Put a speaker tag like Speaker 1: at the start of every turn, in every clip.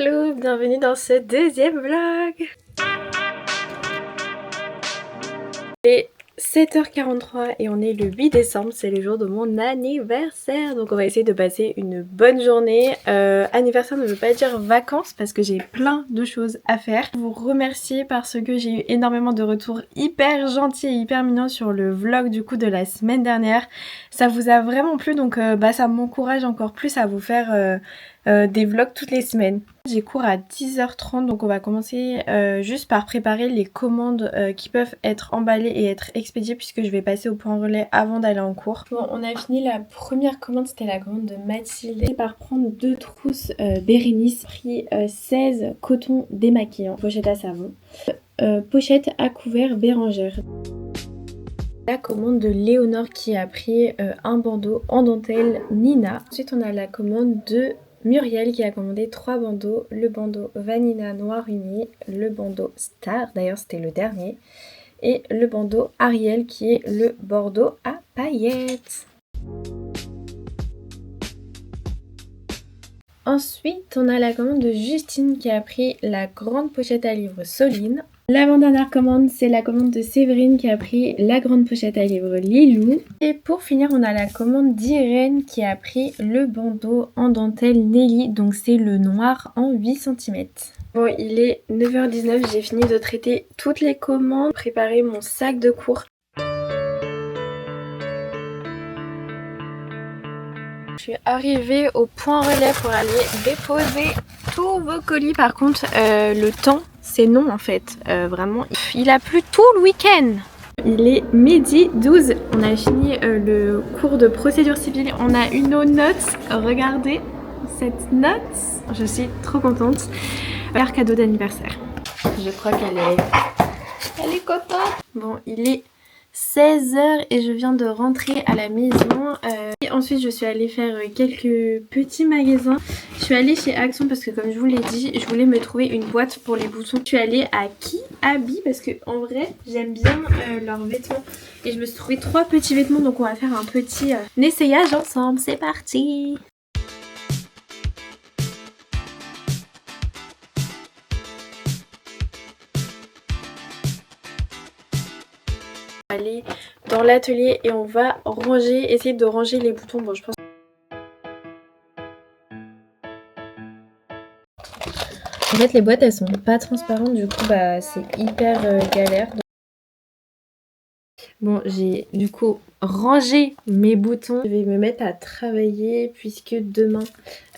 Speaker 1: Hello, bienvenue dans ce deuxième vlog. Il est 7h43 et on est le 8 décembre, c'est le jour de mon anniversaire. Donc on va essayer de passer une bonne journée. Anniversaire ne veut pas dire vacances parce que j'ai plein de choses à faire. Je vous remercie parce que j'ai eu énormément de retours hyper gentils et hyper mignons sur le vlog du coup de la semaine dernière. Ça vous a vraiment plu, donc ça m'encourage encore plus à vous faire des vlogs toutes les semaines. J'ai cours à 10h30, donc on va commencer juste par préparer les commandes qui peuvent être emballées et être expédiées puisque je vais passer au point relais avant d'aller en cours. Bon, on a fini la première commande, c'était la commande de Mathilde. J'ai par prendre 2 trousses Bérénice, pris 16 cotons démaquillants, pochette à savon, pochette à couvert Bérangère. La commande de Léonore qui a pris un bandeau en dentelle Nina. Ensuite on a la commande de Muriel qui a commandé 3 bandeaux, le bandeau Vanilla Noir Uni, le bandeau Star, d'ailleurs c'était le dernier, et le bandeau Ariel qui est le bordeaux à paillettes. Ensuite on a la commande de Justine qui a pris la grande pochette à livres Soline. L'avant-dernière commande, c'est la commande de Séverine qui a pris la grande pochette à livres Lilou. Et pour finir, on a la commande d'Irène qui a pris le bandeau en dentelle Nelly, donc c'est le noir en 8 cm. Bon, il est 9h19, j'ai fini de traiter toutes les commandes, préparer mon sac de cours. Je suis arrivée au point relais pour aller déposer tous vos colis. Par contre, le temps, c'est non en fait. Vraiment, il a plu tout le week-end. Il est midi 12. On a fini le cours de procédure civile. On a une note. Regardez cette note. Je suis trop contente. Un cadeau d'anniversaire. Je crois qu'elle est contente. Bon, il est 16h et je viens de rentrer à la maison. Et ensuite je suis allée faire quelques petits magasins. Je suis allée chez Action parce que comme je vous l'ai dit, je voulais me trouver une boîte pour les boutons. Je suis allée à Kiabi parce que en vrai j'aime bien leurs vêtements. Et je me suis trouvé 3 petits vêtements, donc on va faire un petit essayage ensemble. C'est parti! Aller dans l'atelier et on va ranger, essayer de ranger les boutons. Bon, je pense. En fait, les boîtes elles sont pas transparentes, du coup, c'est hyper galère. Bon, j'ai du coup rangé mes boutons. Je vais me mettre à travailler puisque demain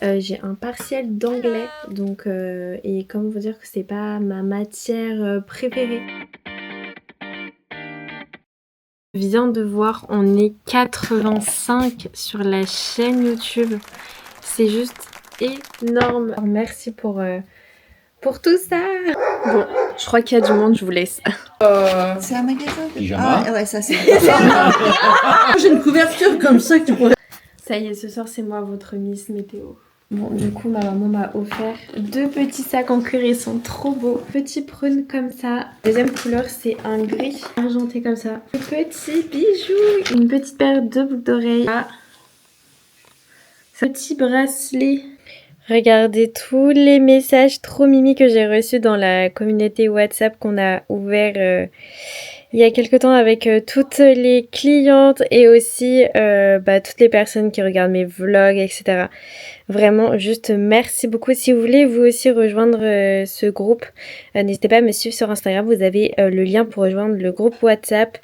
Speaker 1: j'ai un partiel d'anglais. Donc, et comment vous dire que c'est pas ma matière préférée. Je viens de voir, on est 85 sur la chaîne YouTube. C'est juste énorme. Alors, merci pour tout ça. Bon, je crois qu'il y a du monde, je vous laisse.
Speaker 2: C'est un magasin
Speaker 3: Pyjama.
Speaker 2: Ah ouais, ça c'est j'ai une couverture comme ça que tu pourrais...
Speaker 1: Ça y est, ce soir c'est moi votre Miss Météo. Bon, du coup ma maman m'a offert 2 petits sacs en cuir, ils sont trop beaux. Petits prunes comme ça. Deuxième couleur c'est un gris argenté comme ça. Petit bijou, une petite paire de boucles d'oreilles. Ah. Petit bracelet. Regardez tous les messages trop mimi que j'ai reçus dans la communauté WhatsApp qu'on a ouvert il y a quelques temps avec toutes les clientes et aussi toutes les personnes qui regardent mes vlogs, etc. Vraiment, juste merci beaucoup. Si vous voulez vous aussi rejoindre ce groupe, n'hésitez pas à me suivre sur Instagram. Vous avez le lien pour rejoindre le groupe WhatsApp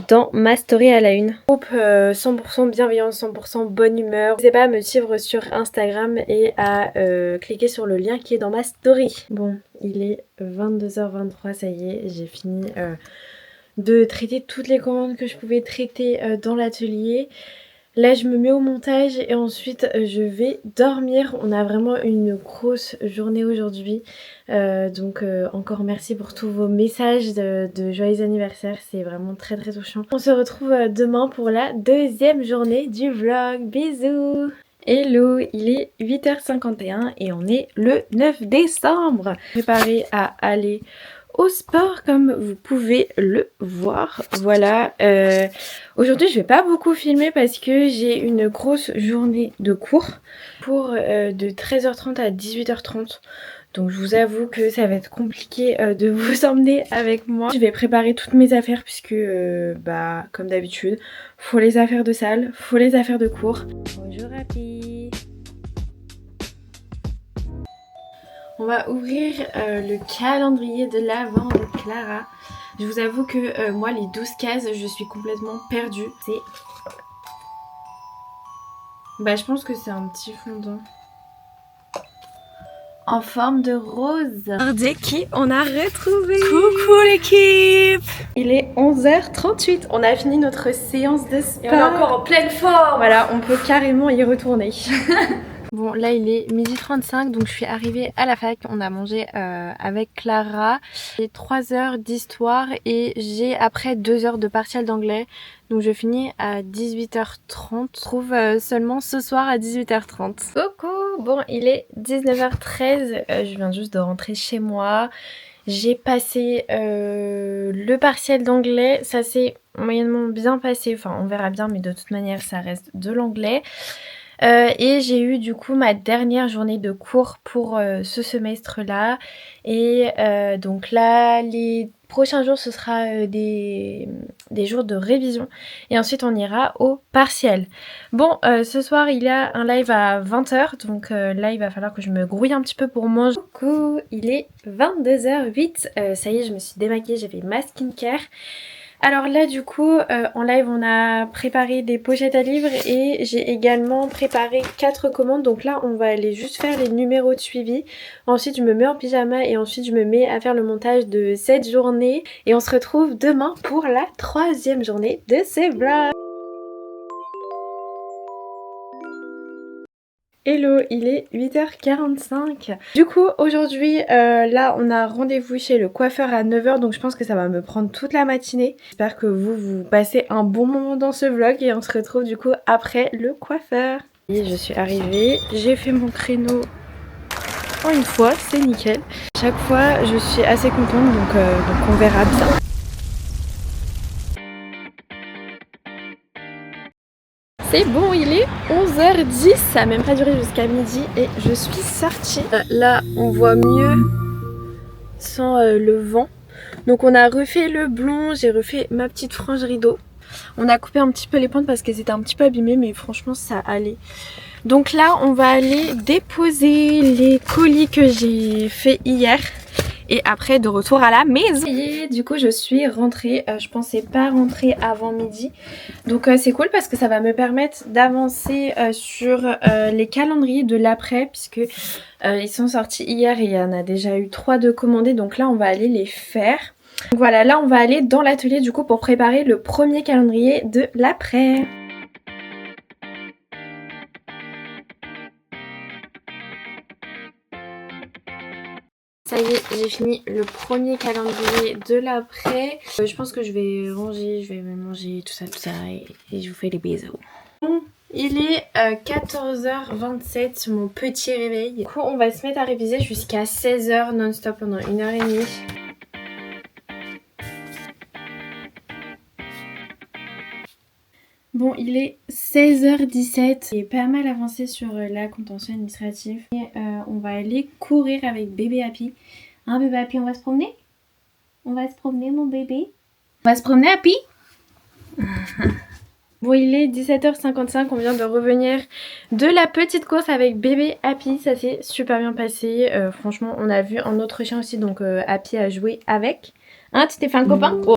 Speaker 1: dans ma story à la une. Groupe 100% bienveillance, 100% bonne humeur. N'hésitez pas à me suivre sur Instagram et à cliquer sur le lien qui est dans ma story. Bon, il est 22h23, ça y est, j'ai fini de traiter toutes les commandes que je pouvais traiter dans l'atelier. Là je me mets au montage et ensuite je vais dormir. On a vraiment une grosse journée aujourd'hui. Donc encore merci pour tous vos messages de joyeux anniversaire. C'est vraiment très très touchant. On se retrouve demain pour la deuxième journée du vlog. Bisous! Hello, il est 8h51 et on est le 9 décembre. Préparé à aller au sport comme vous pouvez le voir. Voilà, aujourd'hui je vais pas beaucoup filmer parce que j'ai une grosse journée de cours pour de 13h30 à 18h30. Donc je vous avoue que ça va être compliqué de vous emmener avec moi. Je vais préparer toutes mes affaires puisque bah comme d'habitude, faut les affaires de salle, faut les affaires de cours. Bonjour Happy. On va ouvrir le calendrier de l'Avent de Clara. Je vous avoue que moi les 12 cases je suis complètement perdue. C'est... Bah je pense que c'est un petit fondant. En forme de rose. Regardez qui on a retrouvé. Coucou l'équipe. Il est 11h38. On a fini notre séance de sport.
Speaker 2: Et on est encore en pleine forme.
Speaker 1: Voilà, on peut carrément y retourner. Bon, là il est 12h35, donc je suis arrivée à la fac. On a mangé avec Clara. J'ai 3 heures d'histoire et j'ai après 2 heures de partiel d'anglais. Donc je finis à 18h30. Je trouve seulement ce soir à 18h30. Coucou. Bon, il est 19h13. Je viens juste de rentrer chez moi. J'ai passé le partiel d'anglais. Ça s'est moyennement bien passé. Enfin, on verra bien, mais de toute manière, ça reste de l'anglais. Et j'ai eu du coup ma dernière journée de cours pour ce semestre-là. Et donc là, les prochains jours, ce sera des jours de révision. Et ensuite, on ira au partiel. Bon, ce soir, il y a un live à 20h. Donc là, il va falloir que je me grouille un petit peu pour manger. Coucou, il est 22h08. Ça y est, je me suis démaquillée, j'ai fait ma skincare. Alors là du coup en live on a préparé des pochettes à livres et j'ai également préparé 4 commandes. Donc là on va aller juste faire les numéros de suivi. Ensuite je me mets en pyjama et ensuite je me mets à faire le montage de cette journée. Et on se retrouve demain pour la 3e journée de ce vlog. Hello, il est 8h45. Du coup, aujourd'hui, là, on a rendez-vous chez le coiffeur à 9h, donc je pense que ça va me prendre toute la matinée. J'espère que vous passez un bon moment dans ce vlog et on se retrouve du coup après le coiffeur. Et je suis arrivée, j'ai fait mon créneau en une fois, c'est nickel. Chaque fois, je suis assez contente, donc on verra bien. C'est bon, il est 11h10, ça a même pas duré jusqu'à midi et je suis sortie. Là, on voit mieux sans le vent. Donc on a refait le blond, j'ai refait ma petite frange rideau. On a coupé un petit peu les pointes parce qu'elles étaient un petit peu abîmées, mais franchement ça allait. Donc là, on va aller déposer les colis que j'ai fait hier. Et après de retour à la maison. Et du coup je suis rentrée, je pensais pas rentrer avant midi. Donc c'est cool parce que ça va me permettre d'avancer sur les calendriers de l'après. Puisque ils sont sortis hier et il y en a déjà eu 3 de commandés. Donc là on va aller les faire. Donc voilà, là on va aller dans l'atelier du coup pour préparer le premier calendrier de l'après. Ça y est, j'ai fini le premier calendrier de l'après. Je pense que je vais ranger, je vais manger tout ça et je vous fais des bisous. Bon, il est 14h27 sur mon petit réveil. Du coup, on va se mettre à réviser jusqu'à 16h non-stop pendant 1h30. Bon, il est 16h17. J'ai pas mal avancé sur la contentieux administrative. Et on va aller courir avec bébé Happy. Hein bébé Happy, on va se promener? On va se promener mon bébé? On va se promener Happy? Bon, il est 17h55, on vient de revenir de la petite course avec bébé Happy. Ça s'est super bien passé. Franchement, on a vu un autre chien aussi, donc Happy a joué avec. Hein, tu t'es fait un copain? Oh.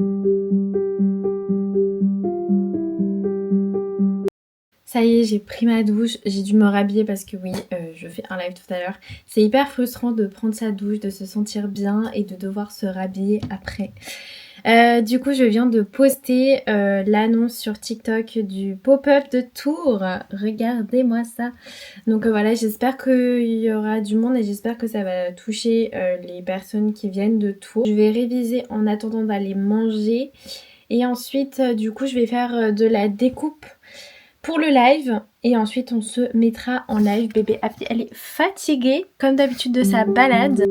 Speaker 1: Ça y est, j'ai pris ma douche, j'ai dû me rhabiller parce que oui, je fais un live tout à l'heure. C'est hyper frustrant de prendre sa douche, de se sentir bien et de devoir se rhabiller après. Du coup, je viens de poster l'annonce sur TikTok du pop-up de Tours. Regardez-moi ça. Donc voilà, j'espère qu'il y aura du monde et j'espère que ça va toucher les personnes qui viennent de Tours. Je vais réviser en attendant d'aller manger. Et ensuite, du coup, je vais faire de la découpe pour le live et ensuite on se mettra en live. Bébé Happy, elle est fatiguée comme d'habitude de sa balade.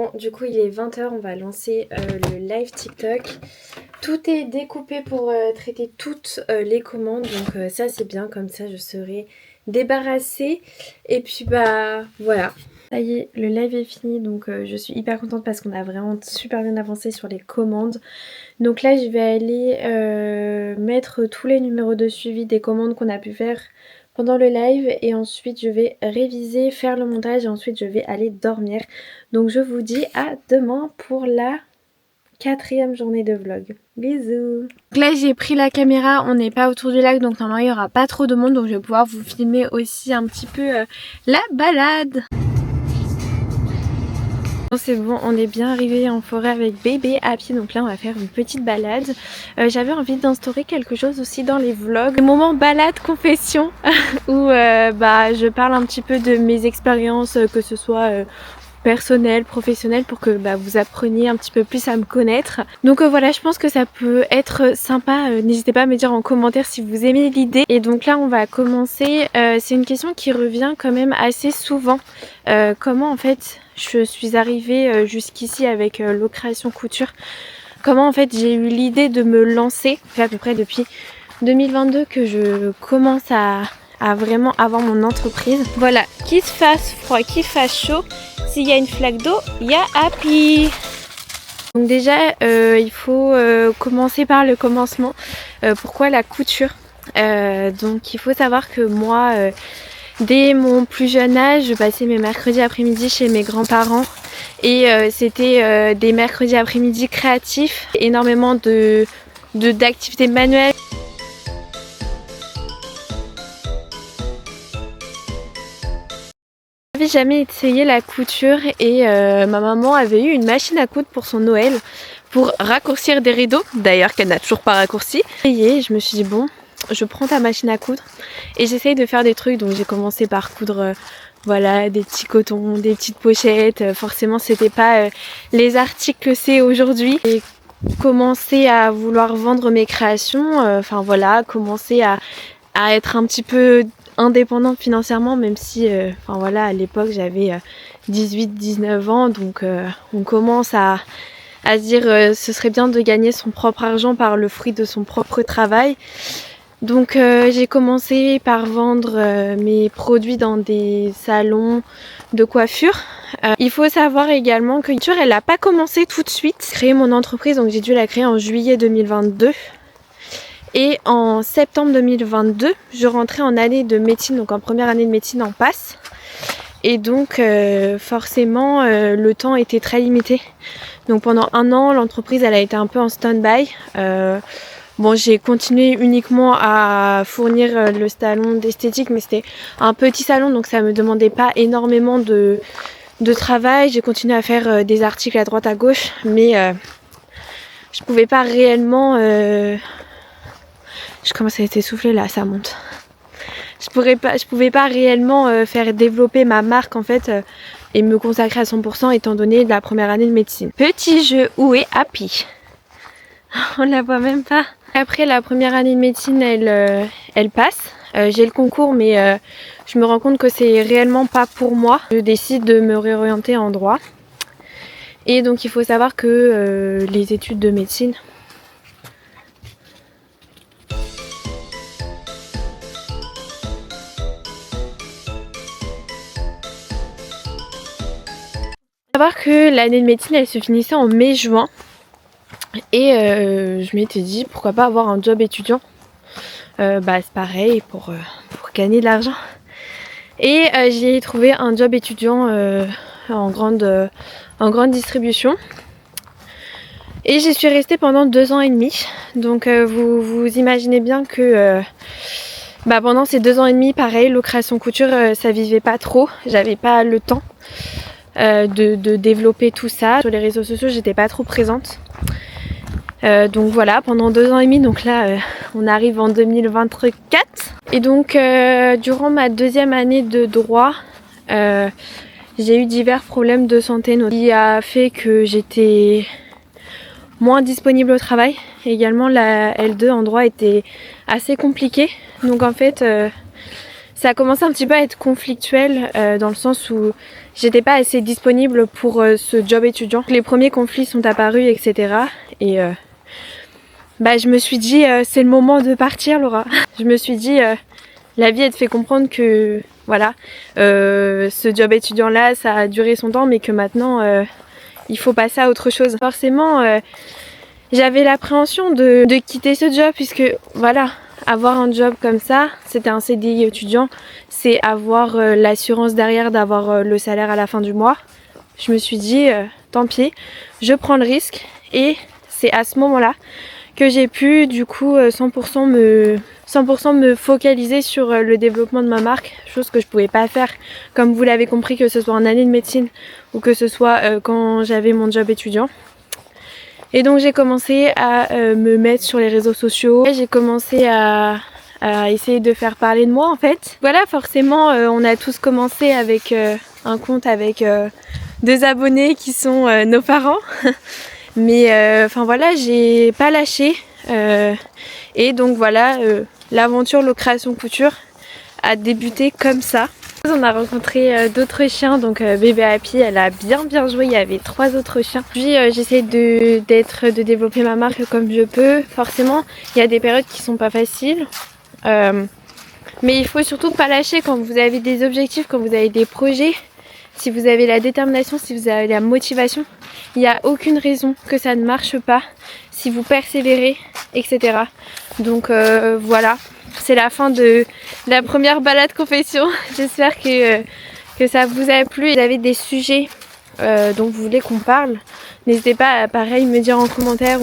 Speaker 1: Bon, du coup il est 20 h, on va lancer le live TikTok. Tout est découpé pour traiter toutes les commandes, donc ça c'est bien, comme ça je serai débarrassée. Et puis bah voilà. Ça y est, le live est fini, donc je suis hyper contente parce qu'on a vraiment super bien avancé sur les commandes. Donc là je vais aller mettre tous les numéros de suivi des commandes qu'on a pu faire pendant le live et ensuite je vais réviser, faire le montage et ensuite je vais aller dormir. Donc je vous dis à demain pour la 4e journée de vlog. Bisous. Donc là j'ai pris la caméra, on n'est pas autour du lac donc normalement il n'y aura pas trop de monde, donc je vais pouvoir vous filmer aussi un petit peu la balade. C'est bon, on est bien arrivé en forêt avec bébé à pied, donc là on va faire une petite balade. J'avais envie d'instaurer quelque chose aussi dans les vlogs, le moment balade confession où je parle un petit peu de mes expériences, que ce soit personnel, professionnel, pour que vous appreniez un petit peu plus à me connaître. Donc voilà, je pense que ça peut être sympa. N'hésitez pas à me dire en commentaire si vous aimez l'idée. Et donc là on va commencer. C'est une question qui revient quand même assez souvent. Comment en fait je suis arrivée jusqu'ici avec Locreation Couture. Comment en fait j'ai eu l'idée de me lancer. Ça fait à peu près depuis 2022 que je commence à vraiment avoir mon entreprise. Voilà, qu'il se fasse froid, qu'il fasse chaud, s'il y a une flaque d'eau, il y a Happy. Donc déjà, il faut commencer par le commencement. Pourquoi la couture? Donc il faut savoir que moi, dès mon plus jeune âge, je passais mes mercredis après-midi chez mes grands-parents. Et c'était des mercredis après-midi créatifs, énormément d'activités manuelles. J'avais jamais essayé la couture et ma maman avait eu une machine à coudre pour son Noël pour raccourcir des rideaux, d'ailleurs qu'elle n'a toujours pas raccourci. Et je me suis dit bon, je prends ta machine à coudre et j'essaye de faire des trucs. Donc j'ai commencé par coudre voilà, des petits cotons, des petites pochettes. Forcément c'était pas les articles que c'est aujourd'hui. J'ai commencé à vouloir vendre mes créations, enfin voilà, commencer à être un petit peu indépendante financièrement, même si enfin voilà, à l'époque j'avais 18-19 ans, donc on commence à se dire ce serait bien de gagner son propre argent par le fruit de son propre travail. Donc j'ai commencé par vendre mes produits dans des salons de coiffure. Il faut savoir également que la couture elle n'a pas commencé tout de suite. J'ai créé mon entreprise, donc j'ai dû la créer en juillet 2022. Et en septembre 2022, je rentrais en année de médecine, donc en première année de médecine en passe. Et donc forcément le temps était très limité. Donc pendant un an, l'entreprise elle a été un peu en stand-by. Bon, j'ai continué uniquement à fournir le salon d'esthétique, mais c'était un petit salon, donc ça me demandait pas énormément de travail. J'ai continué à faire des articles à droite à gauche, mais je pouvais pas réellement... Je commence à être essoufflée là, ça monte. Je pouvais pas réellement faire développer ma marque en fait et me consacrer à 100% étant donné la première année de médecine. Petit jeu, où est Happy? On la voit même pas. Après la première année de médecine, elle passe. J'ai le concours, mais je me rends compte que c'est réellement pas pour moi. Je décide de me réorienter en droit. Et donc il faut savoir que les études de médecine, que l'année de médecine elle se finissait en mai-juin et je m'étais dit pourquoi pas avoir un job étudiant, c'est pareil pour gagner de l'argent et j'ai trouvé un job étudiant en grande distribution et j'y suis restée pendant 2 ans et demi. Donc vous imaginez bien que pendant ces 2 ans et demi, pareil, Locreation Couture ça vivait pas trop, j'avais pas le temps de développer tout ça. Sur les réseaux sociaux, j'étais pas trop présente. Donc voilà, pendant 2 ans et demi, donc là on arrive en 2024. Et donc durant ma 2e année de droit, j'ai eu divers problèmes de santé qui a fait que j'étais moins disponible au travail. Et également la L2 en droit était assez compliquée. Donc en fait ça a commencé un petit peu à être conflictuel dans le sens où j'étais pas assez disponible pour ce job étudiant. Les premiers conflits sont apparus, etc. Et je me suis dit c'est le moment de partir, Laura. Je me suis dit la vie elle te fait comprendre que voilà, ce job étudiant là ça a duré son temps mais que maintenant il faut passer à autre chose. Forcément j'avais l'appréhension de quitter ce job puisque voilà, avoir un job comme ça, c'était un CDI étudiant, c'est avoir l'assurance derrière d'avoir le salaire à la fin du mois. Je me suis dit tant pis, je prends le risque et c'est à ce moment-là que j'ai pu du coup 100% me focaliser sur le développement de ma marque, chose que je pouvais pas faire comme vous l'avez compris, que ce soit en année de médecine ou que ce soit quand j'avais mon job étudiant. Et donc j'ai commencé à me mettre sur les réseaux sociaux, j'ai commencé à essayer de faire parler de moi en fait. Voilà, forcément on a tous commencé avec un compte avec 2 abonnés qui sont nos parents. Mais enfin voilà, j'ai pas lâché et donc voilà, l'aventure Locréation Couture a débuté comme ça. On a rencontré d'autres chiens, donc bébé Happy elle a bien joué, il y avait 3 autres chiens. Puis j'essaie de développer ma marque comme je peux. Forcément il y a des périodes qui sont pas faciles, mais il faut surtout pas lâcher quand vous avez des objectifs, quand vous avez des projets. Si vous avez la détermination, si vous avez la motivation, il n'y a aucune raison que ça ne marche pas si vous persévérez, etc. Donc voilà, c'est la fin de la première balade confession. J'espère que ça vous a plu. Si vous avez des sujets dont vous voulez qu'on parle, n'hésitez pas à pareil me dire en commentaire.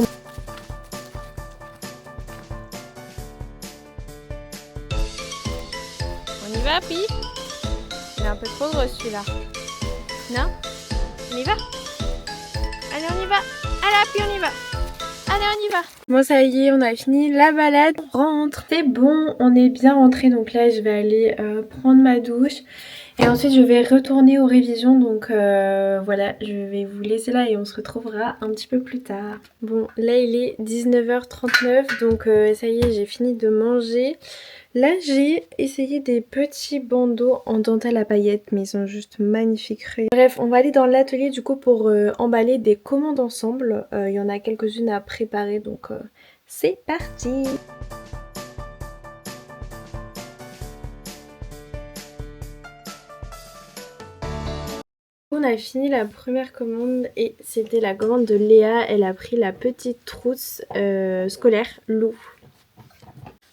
Speaker 1: On y va, Pi? Il est un peu trop gros celui-là. Non? On y va? Allez, on y va! Allez, puis on y va! Allez, on y va! Bon, ça y est, on a fini la balade. On rentre. C'est bon, on est bien rentré. Donc là, je vais aller prendre ma douche. Et ensuite, je vais retourner aux révisions. Donc voilà, je vais vous laisser là et on se retrouvera un petit peu plus tard. Bon, là, il est 19h39. Donc ça y est, j'ai fini de manger. Là j'ai essayé des petits bandeaux en dentelle à paillettes mais ils sont juste magnifiques. Bref, on va aller dans l'atelier du coup pour emballer des commandes ensemble. Il y en a quelques-unes à préparer donc c'est parti. On a fini la première commande et c'était la commande de Léa. Elle a pris la petite trousse scolaire Lou.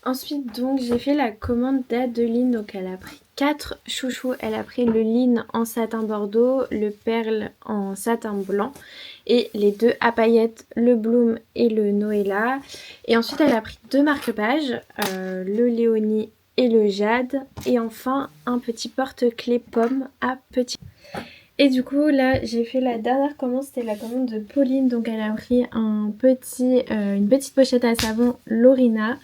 Speaker 1: Ensuite donc j'ai fait la commande d'Adeline, donc elle a pris 4 chouchous. Elle a pris le lin en satin bordeaux, le perle en satin blanc et les 2 à paillettes, le Bloom et le Noëlla. Et ensuite elle a pris 2 marque-pages, le Léonie et le Jade. Et enfin un petit porte-clés pomme à petit. Et du coup là j'ai fait la dernière commande, c'était la commande de Pauline. Donc elle a pris une petite pochette à savon Lorina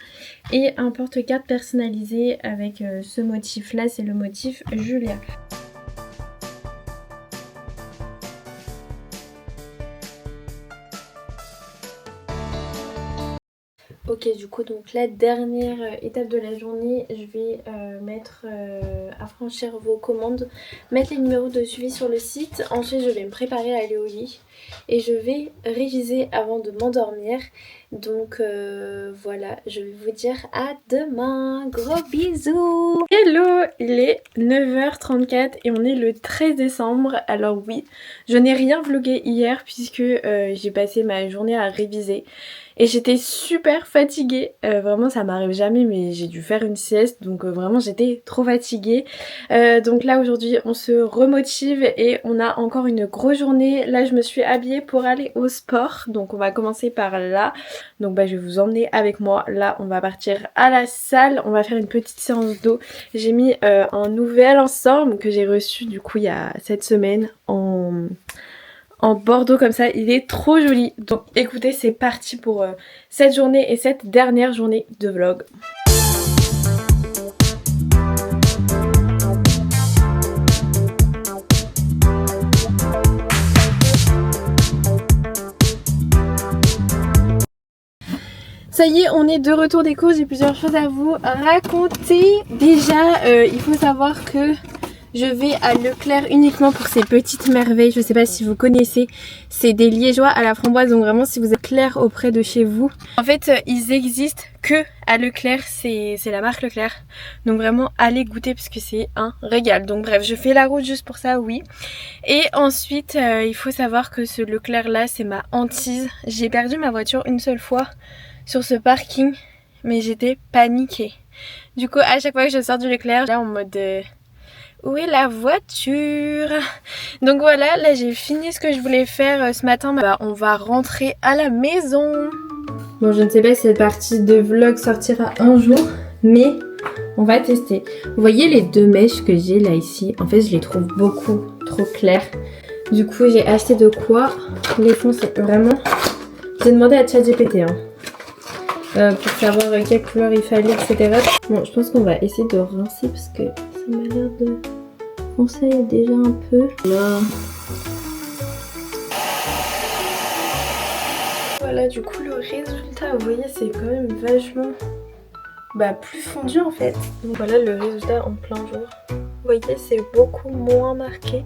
Speaker 1: et un porte-carte personnalisé avec ce motif là, c'est le motif Julia. Ok, du coup donc la dernière étape de la journée, je vais affranchir vos commandes, mettre les numéros de suivi sur le site. Ensuite je vais me préparer à aller au lit et je vais réviser avant de m'endormir. Donc voilà, je vais vous dire à demain, gros bisous. Hello, il est 9h34 et on est le 13 décembre. Alors oui, je n'ai rien vlogué hier puisque j'ai passé ma journée à réviser. Et j'étais super fatiguée, vraiment ça m'arrive jamais mais j'ai dû faire une sieste donc vraiment j'étais trop fatiguée. Donc là aujourd'hui on se remotive et on a encore une grosse journée. Là je me suis habillée pour aller au sport, donc on va commencer par là. Donc je vais vous emmener avec moi. Là on va partir à la salle, on va faire une petite séance d'eau. J'ai mis un nouvel ensemble que j'ai reçu du coup il y a cette semaine en bordeaux comme ça, il est trop joli. Donc écoutez, c'est parti pour cette journée et cette dernière journée de vlog. Ça y est, on est de retour des cours, j'ai plusieurs choses à vous raconter. Déjà, il faut savoir que je vais à Leclerc uniquement pour ces petites merveilles. Je sais pas si vous connaissez, c'est des liégeois à la framboise. Donc vraiment, si vous êtes Leclerc auprès de chez vous. En fait, ils existent que à Leclerc, c'est la marque Leclerc. Donc vraiment, allez goûter parce que c'est un régal. Donc bref, je fais la route juste pour ça, oui. Et ensuite, il faut savoir que ce Leclerc là, c'est ma hantise. J'ai perdu ma voiture une seule fois sur ce parking, mais j'étais paniquée. Du coup, à chaque fois que je sors du Leclerc, là en mode... où est la voiture? Donc voilà, là j'ai fini ce que je voulais faire ce matin. Bah, on va rentrer à la maison. Bon, je ne sais pas si cette partie de vlog sortira un jour, mais on va tester. Vous voyez les deux mèches que j'ai là ici? En fait, je les trouve beaucoup trop claires. Du coup, j'ai acheté de quoi les foncer. Vraiment, j'ai demandé à ChatGPT pour savoir quelle couleur il fallait, etc. Bon, je pense qu'on va essayer de rincer parce que ça m'a l'air de foncer déjà un peu. Là. Voilà, du coup, le résultat, vous voyez, c'est quand même vachement plus fondu en fait. Donc voilà le résultat en plein jour. Vous voyez, c'est beaucoup moins marqué.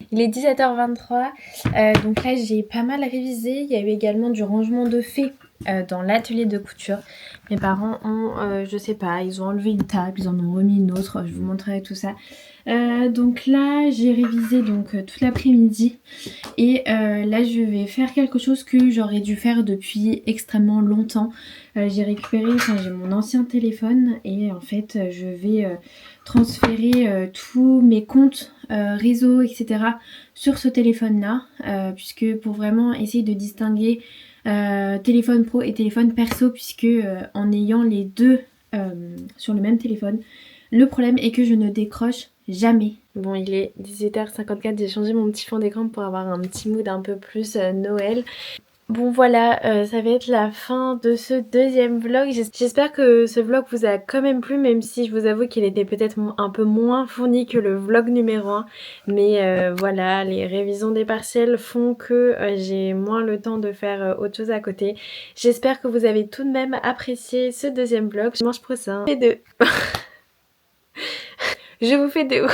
Speaker 1: Il est 17h23, donc là j'ai pas mal révisé. Il y a eu également du rangement de faits dans l'atelier de couture. Mes parents ont, je sais pas, ils ont enlevé une table, ils en ont remis une autre, je vous montrerai tout ça. Donc là j'ai révisé donc toute l'après-midi et là je vais faire quelque chose que j'aurais dû faire depuis extrêmement longtemps. J'ai récupéré, j'ai mon ancien téléphone et en fait je vais transférer tous mes comptes réseau etc sur ce téléphone là puisque pour vraiment essayer de distinguer téléphone pro et téléphone perso, puisque en ayant les deux sur le même téléphone, le problème est que je ne décroche jamais. Bon, il est 18h54, j'ai changé mon petit fond d'écran pour avoir un petit mood un peu plus Noël. Bon voilà, ça va être la fin de ce deuxième vlog. J'espère que ce vlog vous a quand même plu, même si je vous avoue qu'il était peut-être un peu moins fourni que le vlog numéro 1. Mais voilà, les révisions des partiels font que j'ai moins le temps de faire autre chose à côté. J'espère que vous avez tout de même apprécié ce deuxième vlog. Dimanche prochain. Je vous fais de...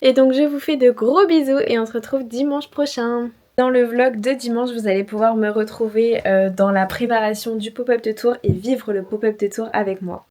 Speaker 1: Et donc je vous fais de gros bisous et on se retrouve dimanche prochain. Dans le vlog de dimanche, vous allez pouvoir me retrouver dans la préparation du pop-up de Tours et vivre le pop-up de Tours avec moi.